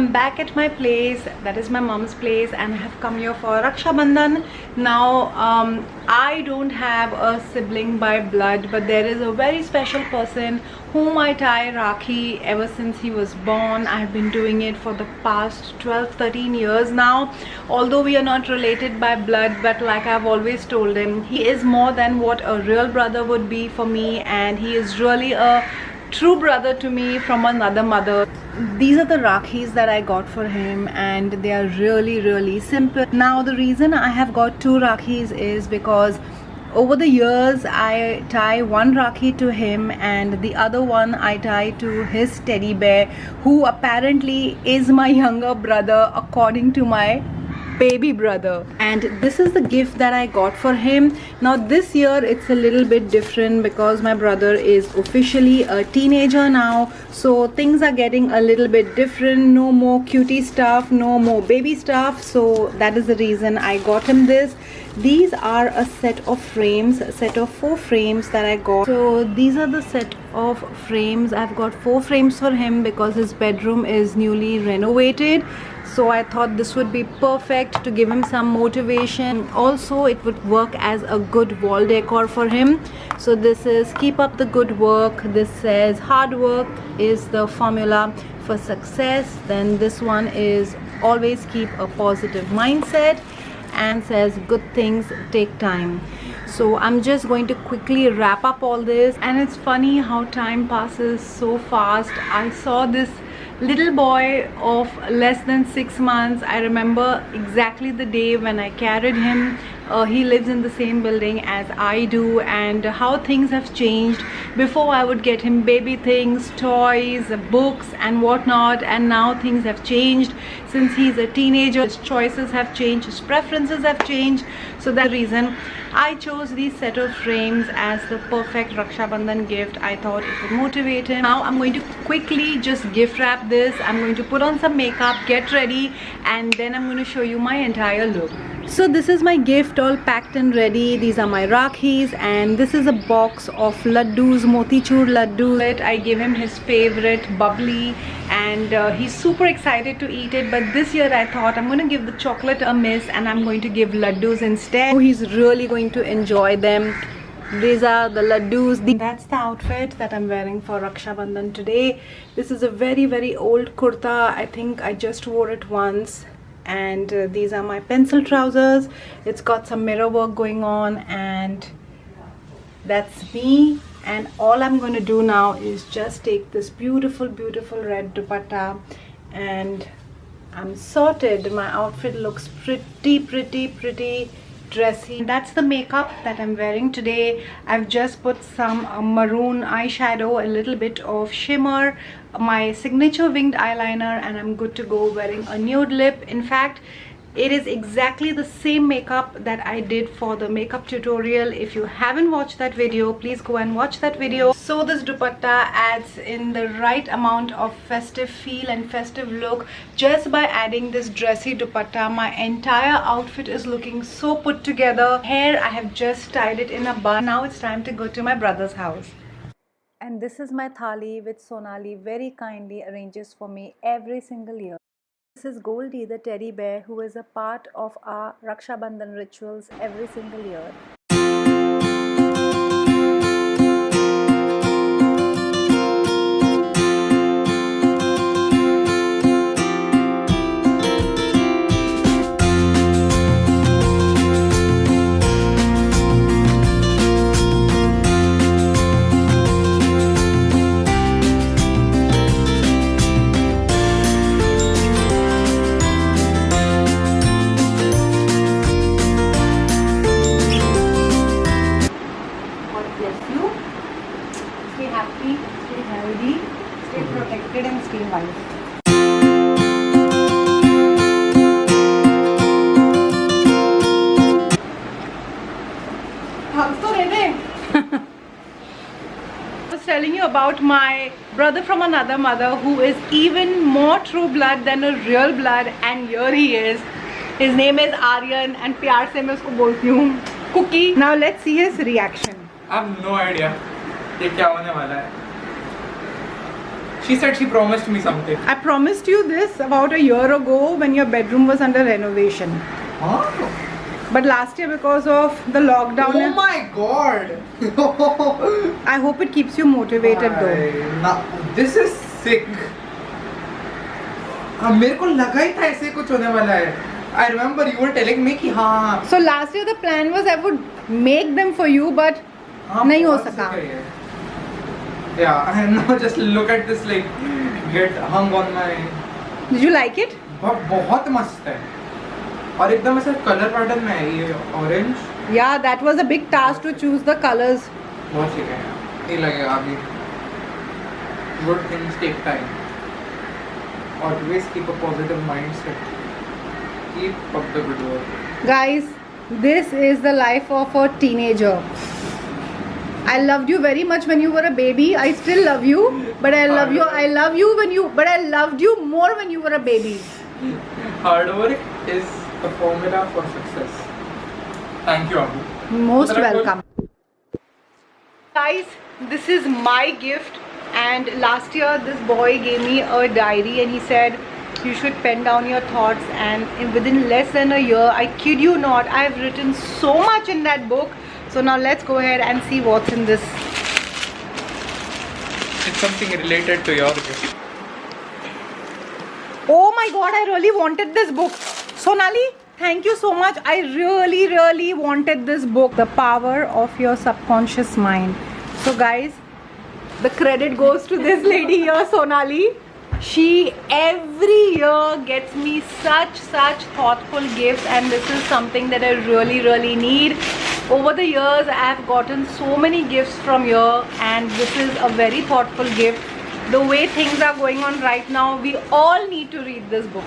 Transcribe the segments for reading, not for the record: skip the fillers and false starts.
I'm back at my place, that is my mom's place, and I have come here for Raksha Bandhan. Now I don't have a sibling by blood, but there is a very special person whom I tie Rakhi ever since he was born. I have been doing it for the past 12-13 years now. Although we are not related by blood, but like I've always told him, he is more than what a real brother would be for me, and he is really a true brother to me from another mother. These are the Rakhis that I got for him, and they are really simple. Now the reason I have got 2 Rakhis is because over the years I tie one Rakhi to him and the other one I tie to his teddy bear, who apparently is my younger brother according to my baby brother. And this is the gift that I got for him. Now this year it's a little bit different because my brother is officially a teenager now, so things are getting a little bit different. No more cutie stuff, no more baby stuff, so that is the reason I got him this. These are a set of frames, a set of 4 frames that I got. So these are the set of frames. I've got 4 frames for him because his bedroom is newly renovated. So I thought this would be perfect to give him some motivation. Also, it would work as a good wall decor for him. So this is keep up the good work. This says hard work is the formula for success. Then this one is always keep a positive mindset, and says good things take time. So I'm just going to quickly wrap up all this. And it's funny how time passes so fast. I saw this little boy of less than 6 months. I remember exactly the day when I carried him. He lives in the same building as I do, and how things have changed. Before I would get him baby things, toys, books and whatnot, and now things have changed. Since he's a teenager, his choices have changed, his preferences have changed. So that reason I chose these set of frames as the perfect Raksha Bandhan gift. I thought it would motivate him. Now I'm going to quickly just gift wrap this. I'm going to put on some makeup, get ready, and then I'm going to show you my entire look. So this is my gift all packed and ready. These are my Rakhis, and this is a box of laddus, motichur laddus. I gave him his favorite bubbly, and he's super excited to eat it. But this year I thought I'm going to give the chocolate a miss and I'm going to give laddus instead. So he's really going to enjoy them. These are the laddus. That's the outfit that I'm wearing for Raksha Bandhan today. This is a very old kurta. I think I just wore it once. And these are my pencil trousers. It's got some mirror work going on, and that's me. And all I'm going to do now is just take this beautiful red dupatta, and I'm sorted. My outfit looks pretty dressy. That's the makeup that I'm wearing today. I've just put some maroon eyeshadow, a little bit of shimmer, my signature winged eyeliner, and I'm good to go, wearing a nude lip. In fact, it is exactly the same makeup that I did for the makeup tutorial. If you haven't watched that video, please go and watch that video. So this dupatta adds in the right amount of festive feel and festive look. Just by adding this dressy dupatta, my entire outfit is looking so put together. Hair, I have just tied it in a bun. Now it's time to go to my brother's house. And this is my thali, which Sonali very kindly arranges for me every single year. This is Goldie, the teddy bear, who is a part of our Raksha Bandhan rituals every single year. Stay happy, stay healthy, stay protected, and stay wise. I was telling you about my brother from another mother, who is even more true blood than a real blood, and here he is. His name is Aryan, and प्यार से मैं उसको बोलती हूँ Cookie. Now let's see his reaction. I have no idea ये क्या होने वाला है. She said she promised me something. I promised you this about a year ago when your bedroom was under renovation. Huh? But last year, because of the lockdown, Oh my god! I hope it keeps you motivated though. Now, this is sick. मेरे को लगा ही था ऐसे कुछ होने वाला है. I remember you were telling me कि हाँ. So last year the plan was I would make them for you, but नहीं हो सका. Yeah, and now just look at this, like get hung on my. Did you like it? बहुत मस्त है. और एकदम ऐसा कलर पैटर्न में है ये orange. Yeah, that was a big task to choose the colors. बहुत ठीक है. ये लगेगा अभी. Good things take time. Always keep a positive mindset. Keep up the good work. Guys, this is the life of a teenager. I loved you very much when you were a baby. I still love you, but I love you. I love you but I loved you more when you were a baby. Hard work is the formula for success. Thank you, Abu. Most welcome. Guys, this is my gift, and last year this boy gave me a diary and he said you should pen down your thoughts, and within less than a year, I kid you not, I have written so much in that book. So now let's go ahead and see what's in this. It's something related to your gift. Oh my god, I really wanted this book. Sonali, thank you so much. I really wanted this book. The Power of Your Subconscious Mind. So guys, the credit goes to this lady here, Sonali. She every year gets me such thoughtful gifts, and this is something that I really need. Over the years I have gotten so many gifts from here, and this is a very thoughtful gift. The way things are going on right now, we all need to read this book.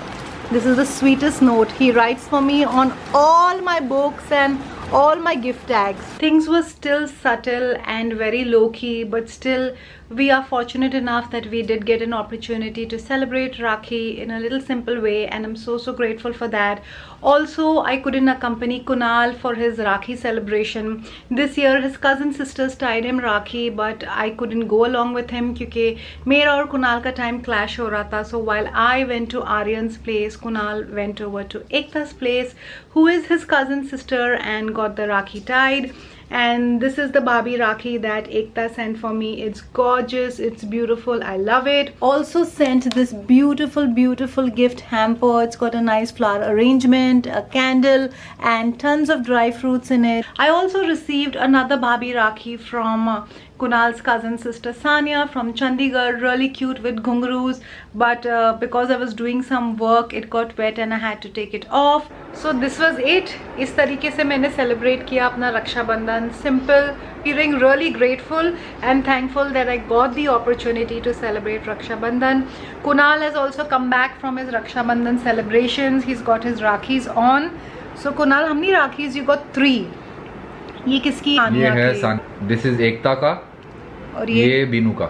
This is the sweetest note he writes for me on all my books and all my gift tags. Things were still subtle and very low-key, but still we are fortunate enough that we did get an opportunity to celebrate Rakhi in a little simple way, and I'm so grateful for that. Also, I couldn't accompany Kunal for his Rakhi celebration. This year his cousin sisters tied him Rakhi, but I couldn't go along with him क्योंकि मेरा और कुणाल का time clash हो रहा था. So while I went to Aryan's place, Kunal went over to Ekta's place, who is his cousin sister, and got the Rakhi tied. And this is the Barbie Rakhi that Ekta sent for me. It's gorgeous, it's beautiful, I love it. Also sent this beautiful gift hamper. It's got a nice flower arrangement, a candle, and tons of dry fruits in it. I also received another Barbie Rakhi from Kunal's cousin sister Sanya from Chandigarh, really cute with ghungroos, but because I was doing some work, it got wet and I had to take it off. So this was it. इस तरीके से मैंने celebrate किया अपना Rakshabandhan. Simple, feeling really grateful and thankful that I got the opportunity to celebrate Raksha Bandhan. Kunal has also come back from his Raksha Bandhan celebrations. He's got his Rakhis on. So Kunal, how many Rakhis you got? 3. ये किसकी? ये है This is Ekta का और ये बीनू का.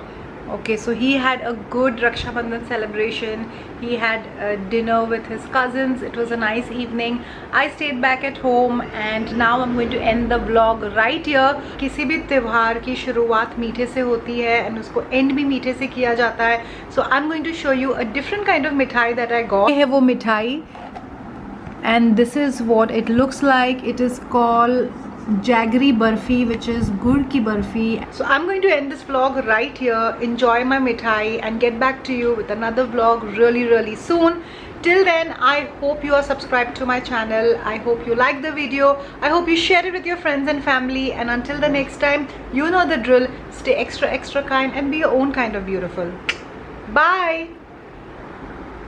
Okay, so he had a good Raksha Bandhan celebration. He had a dinner with his cousins. It was a nice evening. I stayed back at home, and now I'm going to end the vlog right here. किसी भी त्योहार की शुरुआत मीठे से होती है and उसको end भी मीठे से किया जाता है. So I'm going to show you a different kind of मिठाई that I got. ये है वो मिठाई, and this is what it looks like. It is called Jaggery Barfi, which is gur ki barfi. So I'm going to end this vlog right here. Enjoy my mithai and get back to you with another vlog really soon. Till then, I hope you are subscribed to my channel. I hope you like the video. I hope you share it with your friends and family. And until the next time, you know the drill. Stay extra kind and be your own kind of beautiful. Bye.